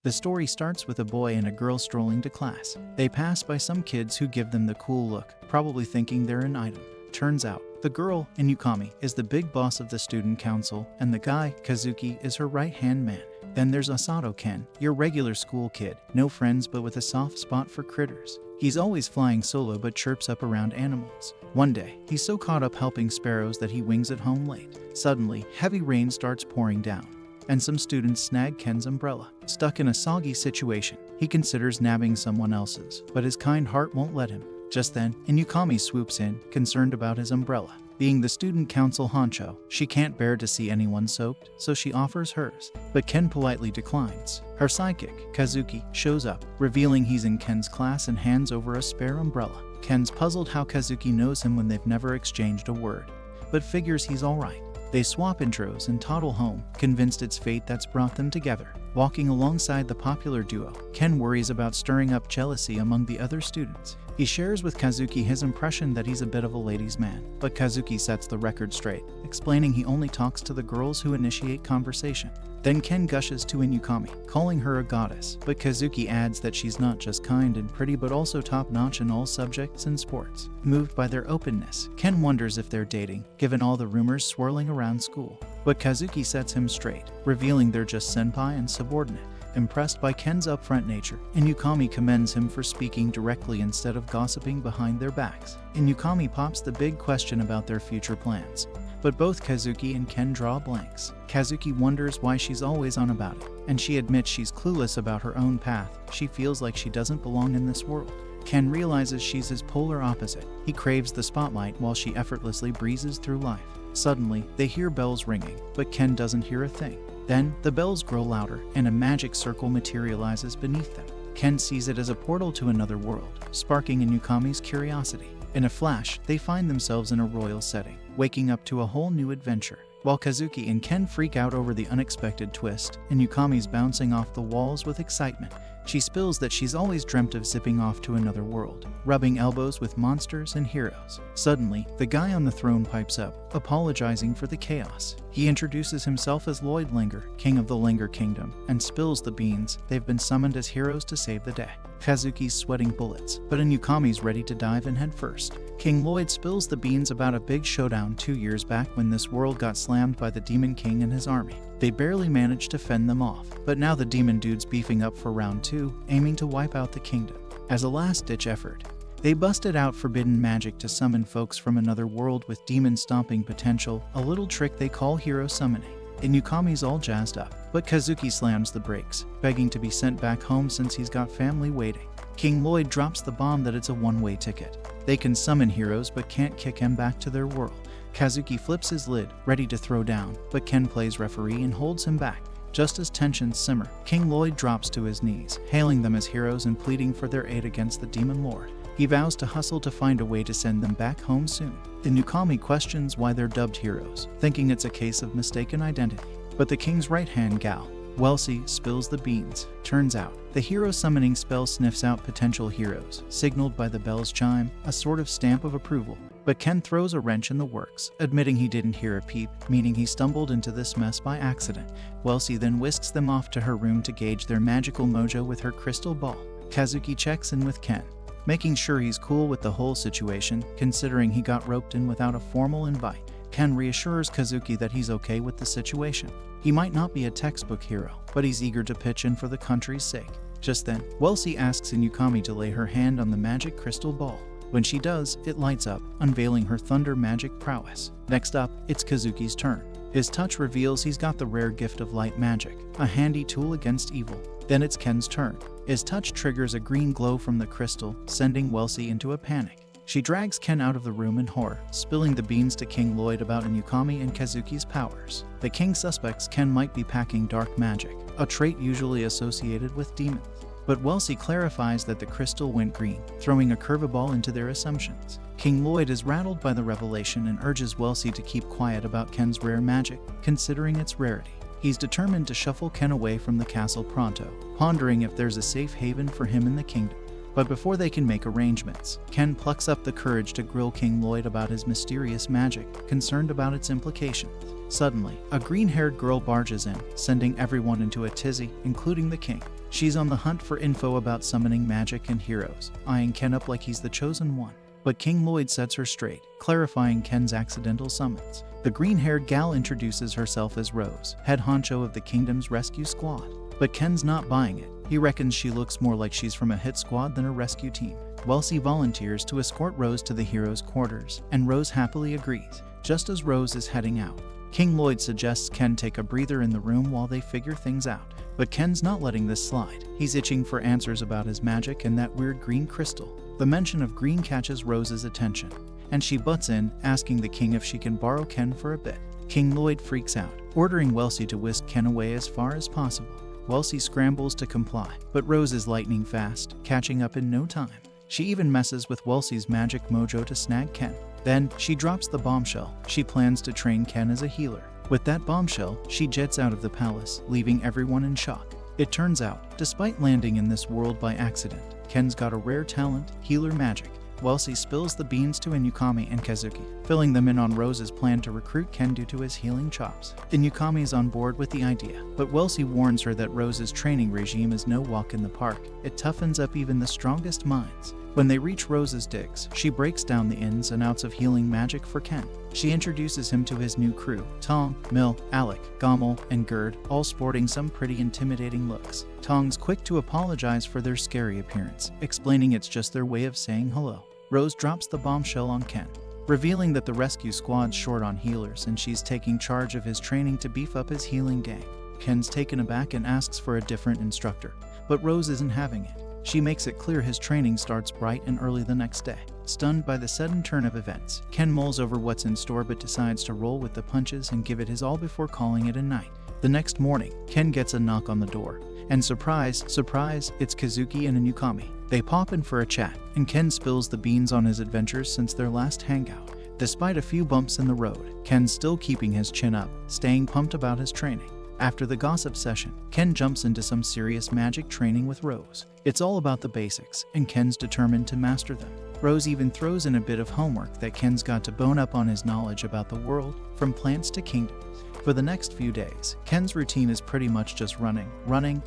The story starts with a boy and a girl strolling to class. They pass by some kids who give them the cool look, probably thinking they're an item. Turns out, the girl, Inukami, is the big boss of the student council, and the guy, Kazuki, is her right-hand man. Then there's Usato Ken, your regular school kid, no friends but with a soft spot for critters. He's always flying solo but chirps up around animals. One day, he's so caught up helping sparrows that he wings it home late. Suddenly, heavy rain starts pouring down, and some students snag Ken's umbrella. Stuck in a soggy situation, he considers nabbing someone else's, but his kind heart won't let him. Just then, Inukami swoops in, concerned about his umbrella. Being the student council honcho, she can't bear to see anyone soaked, so she offers hers. But Ken politely declines. Her sidekick, Kazuki, shows up, revealing he's in Ken's class and hands over a spare umbrella. Ken's puzzled how Kazuki knows him when they've never exchanged a word, but figures he's alright. They swap intros and toddle home, convinced it's fate that's brought them together. Walking alongside the popular duo, Ken worries about stirring up jealousy among the other students. He shares with Kazuki his impression that he's a bit of a ladies' man, but Kazuki sets the record straight, explaining he only talks to the girls who initiate conversation. Then Ken gushes to Inukami, calling her a goddess, but Kazuki adds that she's not just kind and pretty but also top-notch in all subjects and sports. Moved by their openness, Ken wonders if they're dating, given all the rumors swirling around school. But Kazuki sets him straight, revealing they're just senpai and subordinate. Impressed by Ken's upfront nature, Inukami commends him for speaking directly instead of gossiping behind their backs. Inukami pops the big question about their future plans, but both Kazuki and Ken draw blanks. Kazuki wonders why she's always on about it, and she admits she's clueless about her own path. She feels like she doesn't belong in this world. Ken realizes she's his polar opposite. He craves the spotlight while she effortlessly breezes through life. Suddenly, they hear bells ringing, but Ken doesn't hear a thing. Then, the bells grow louder, and a magic circle materializes beneath them. Ken sees it as a portal to another world, sparking Inukami's curiosity. In a flash, they find themselves in a royal setting, waking up to a whole new adventure. While Kazuki and Ken freak out over the unexpected twist, Inukami's bouncing off the walls with excitement. She spills that she's always dreamt of zipping off to another world, rubbing elbows with monsters and heroes. Suddenly, the guy on the throne pipes up, apologizing for the chaos. He introduces himself as Lloyd Linger, king of the Linger Kingdom, and spills the beans. They've been summoned as heroes to save the day. Kazuki's sweating bullets, but Inukami's ready to dive in head first. King Lloyd spills the beans about a big showdown 2 years back when this world got slammed by the Demon King and his army. They barely managed to fend them off, but now the demon dude's beefing up for round 2, aiming to wipe out the kingdom. As a last-ditch effort, they busted out forbidden magic to summon folks from another world with demon-stomping potential, a little trick they call hero summoning. Inukami's all jazzed up, but Kazuki slams the brakes, begging to be sent back home since he's got family waiting. King Lloyd drops the bomb that it's a one-way ticket. They can summon heroes but can't kick him back to their world. Kazuki flips his lid, ready to throw down, but Ken plays referee and holds him back. Just as tensions simmer, King Lloyd drops to his knees, hailing them as heroes and pleading for their aid against the Demon Lord. He vows to hustle to find a way to send them back home soon. Inukami questions why they're dubbed heroes, thinking it's a case of mistaken identity. But the king's right-hand gal, Welsi, spills the beans. Turns out, the hero summoning spell sniffs out potential heroes, signaled by the bell's chime, a sort of stamp of approval. But Ken throws a wrench in the works, admitting he didn't hear a peep, meaning he stumbled into this mess by accident. Welsi then whisks them off to her room to gauge their magical mojo with her crystal ball. Kazuki checks in with Ken, making sure he's cool with the whole situation, considering he got roped in without a formal invite. Ken reassures Kazuki that he's okay with the situation. He might not be a textbook hero, but he's eager to pitch in for the country's sake. Just then, Welsi asks Inukami to lay her hand on the magic crystal ball. When she does, it lights up, unveiling her thunder magic prowess. Next up, it's Kazuki's turn. His touch reveals he's got the rare gift of light magic, a handy tool against evil. Then it's Ken's turn. His touch triggers a green glow from the crystal, sending Welsi into a panic. She drags Ken out of the room in horror, spilling the beans to King Lloyd about Inukami and Kazuki's powers. The king suspects Ken might be packing dark magic, a trait usually associated with demons. But Welsi clarifies that the crystal went green, throwing a curveball into their assumptions. King Lloyd is rattled by the revelation and urges Welsi to keep quiet about Ken's rare magic, considering its rarity. He's determined to shuffle Ken away from the castle pronto, pondering if there's a safe haven for him in the kingdom. But before they can make arrangements, Ken plucks up the courage to grill King Lloyd about his mysterious magic, concerned about its implications. Suddenly, a green-haired girl barges in, sending everyone into a tizzy, including the king. She's on the hunt for info about summoning magic and heroes, eyeing Ken up like he's the chosen one. But King Lloyd sets her straight, clarifying Ken's accidental summons. The green-haired gal introduces herself as Rose, head honcho of the kingdom's rescue squad. But Ken's not buying it. He reckons she looks more like she's from a hit squad than a rescue team. Wellesley volunteers to escort Rose to the hero's quarters, and Rose happily agrees. Just as Rose is heading out, King Lloyd suggests Ken take a breather in the room while they figure things out. But Ken's not letting this slide. He's itching for answers about his magic and that weird green crystal. The mention of green catches Rose's attention, and she butts in, asking the king if she can borrow Ken for a bit. King Lloyd freaks out, ordering Wellesley to whisk Ken away as far as possible. Wellesley scrambles to comply, but Rose is lightning fast, catching up in no time. She even messes with Wellesley's magic mojo to snag Ken. Then, she drops the bombshell. She plans to train Ken as a healer. With that bombshell, she jets out of the palace, leaving everyone in shock. It turns out, despite landing in this world by accident, Ken's got a rare talent, healer magic. Wellesley spills the beans to Inukami and Kazuki, filling them in on Rose's plan to recruit Ken due to his healing chops. Inukami is on board with the idea, but Wellesley warns her that Rose's training regime is no walk in the park. It toughens up even the strongest minds. When they reach Rose's digs, she breaks down the ins and outs of healing magic for Ken. She introduces him to his new crew, Tong, Mill, Alec, Gommel, and Gerd, all sporting some pretty intimidating looks. Tong's quick to apologize for their scary appearance, explaining it's just their way of saying hello. Rose drops the bombshell on Ken, revealing that the rescue squad's short on healers and she's taking charge of his training to beef up his healing gang. Ken's taken aback and asks for a different instructor, but Rose isn't having it. She makes it clear his training starts bright and early the next day. Stunned by the sudden turn of events, Ken mulls over what's in store but decides to roll with the punches and give it his all before calling it a night. The next morning, Ken gets a knock on the door, and surprise, surprise, it's Kazuki and Inukami. They pop in for a chat, and Ken spills the beans on his adventures since their last hangout. Despite a few bumps in the road, Ken's still keeping his chin up, staying pumped about his training. After the gossip session, Ken jumps into some serious magic training with Rose. It's all about the basics, and Ken's determined to master them. Rose even throws in a bit of homework that Ken's got to bone up on his knowledge about the world, from plants to kingdoms. For the next few days, Ken's routine is pretty much just running,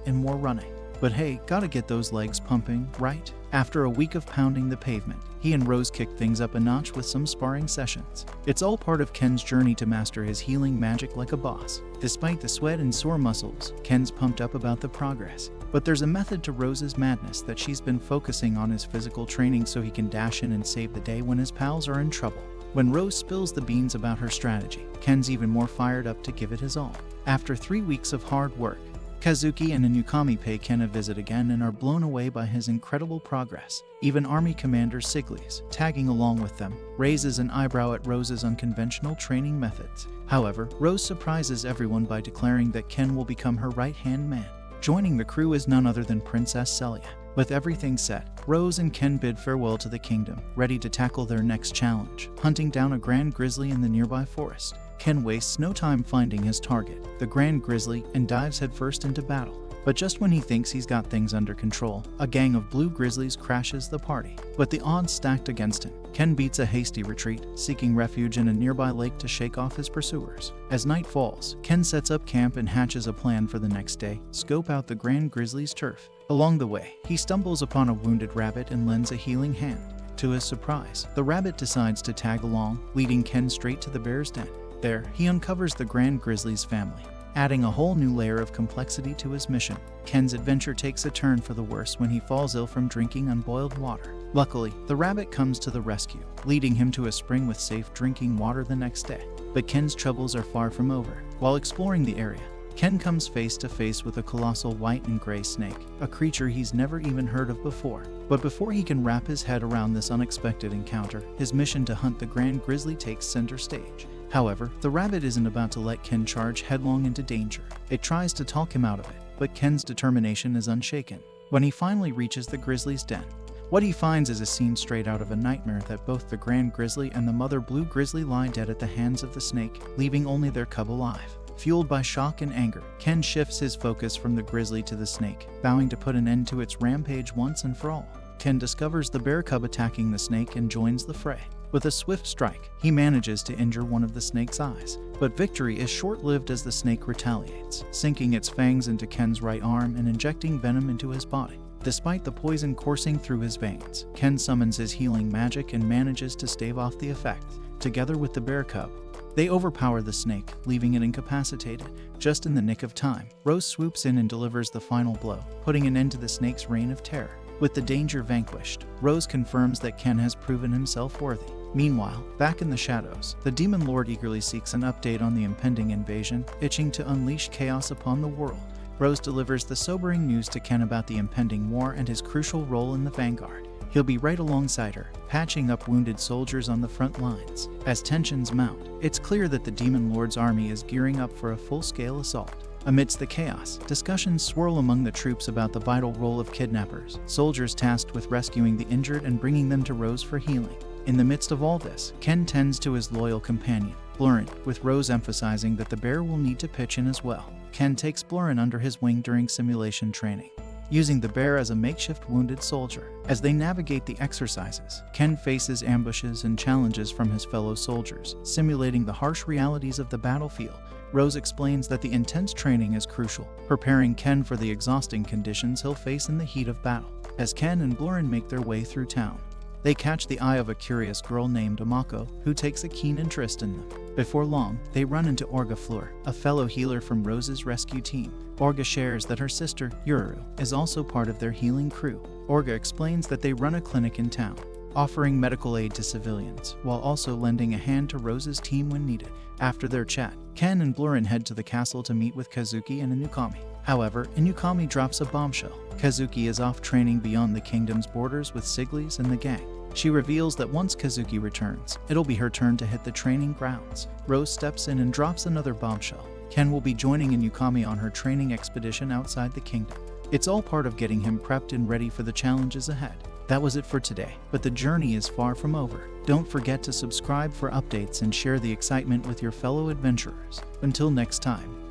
and more running. But hey, gotta get those legs pumping, right? After a week of pounding the pavement, he and Rose kick things up a notch with some sparring sessions. It's all part of Ken's journey to master his healing magic like a boss. Despite the sweat and sore muscles, Ken's pumped up about the progress. But there's a method to Rose's madness that she's been focusing on his physical training so he can dash in and save the day when his pals are in trouble. When Rose spills the beans about her strategy, Ken's even more fired up to give it his all. After 3 weeks of hard work, Kazuki and Inukami pay Ken a visit again and are blown away by his incredible progress. Even Army Commander Sigles, tagging along with them, raises an eyebrow at Rose's unconventional training methods. However, Rose surprises everyone by declaring that Ken will become her right-hand man. Joining the crew is none other than Princess Celia. With everything set, Rose and Ken bid farewell to the kingdom, ready to tackle their next challenge, hunting down a grand grizzly in the nearby forest. Ken wastes no time finding his target, the grand grizzly, and dives headfirst into battle. But just when he thinks he's got things under control, a gang of blue grizzlies crashes the party. With the odds stacked against him, Ken beats a hasty retreat, seeking refuge in a nearby lake to shake off his pursuers. As night falls, Ken sets up camp and hatches a plan for the next day, scope out the grand grizzly's turf. Along the way, he stumbles upon a wounded rabbit and lends a healing hand. To his surprise, the rabbit decides to tag along, leading Ken straight to the bear's den. There, he uncovers the grand grizzly's family, adding a whole new layer of complexity to his mission. Ken's adventure takes a turn for the worse when he falls ill from drinking unboiled water. Luckily, the rabbit comes to the rescue, leading him to a spring with safe drinking water the next day. But Ken's troubles are far from over. While exploring the area, Ken comes face to face with a colossal white and gray snake, a creature he's never even heard of before. But before he can wrap his head around this unexpected encounter, his mission to hunt the grand grizzly takes center stage. However, the rabbit isn't about to let Ken charge headlong into danger. It tries to talk him out of it, but Ken's determination is unshaken. When he finally reaches the grizzly's den, what he finds is a scene straight out of a nightmare that both the grand grizzly and the mother blue grizzly lie dead at the hands of the snake, leaving only their cub alive. Fueled by shock and anger, Ken shifts his focus from the grizzly to the snake, vowing to put an end to its rampage once and for all. Ken discovers the bear cub attacking the snake and joins the fray. With a swift strike, he manages to injure one of the snake's eyes. But victory is short-lived as the snake retaliates, sinking its fangs into Ken's right arm and injecting venom into his body. Despite the poison coursing through his veins, Ken summons his healing magic and manages to stave off the effect. Together with the bear cub, they overpower the snake, leaving it incapacitated. Just in the nick of time, Rose swoops in and delivers the final blow, putting an end to the snake's reign of terror. With the danger vanquished, Rose confirms that Ken has proven himself worthy. Meanwhile, back in the shadows, the Demon Lord eagerly seeks an update on the impending invasion, itching to unleash chaos upon the world. Rose delivers the sobering news to Ken about the impending war and his crucial role in the vanguard. He'll be right alongside her, patching up wounded soldiers on the front lines. As tensions mount, it's clear that the Demon Lord's army is gearing up for a full-scale assault. Amidst the chaos, discussions swirl among the troops about the vital role of kidnappers, soldiers tasked with rescuing the injured and bringing them to Rose for healing. In the midst of all this, Ken tends to his loyal companion, Blurren, with Rose emphasizing that the bear will need to pitch in as well. Ken takes Blurren under his wing during simulation training, using the bear as a makeshift wounded soldier. As they navigate the exercises, Ken faces ambushes and challenges from his fellow soldiers, simulating the harsh realities of the battlefield. Rose explains that the intense training is crucial, preparing Ken for the exhausting conditions he'll face in the heat of battle. As Ken and Blurren make their way through town, they catch the eye of a curious girl named Amako, who takes a keen interest in them. Before long, they run into Orga Fleur, a fellow healer from Rose's rescue team. Orga shares that her sister, Yuru, is also part of their healing crew. Orga explains that they run a clinic in town, offering medical aid to civilians, while also lending a hand to Rose's team when needed. After their chat, Ken and Blurren head to the castle to meet with Kazuki and Inukami. However, Inukami drops a bombshell. Kazuki is off training beyond the kingdom's borders with Siglis and the gang. She reveals that once Kazuki returns, it'll be her turn to hit the training grounds. Rose steps in and drops another bombshell. Ken will be joining Inukami on her training expedition outside the kingdom. It's all part of getting him prepped and ready for the challenges ahead. That was it for today, but the journey is far from over. Don't forget to subscribe for updates and share the excitement with your fellow adventurers. Until next time.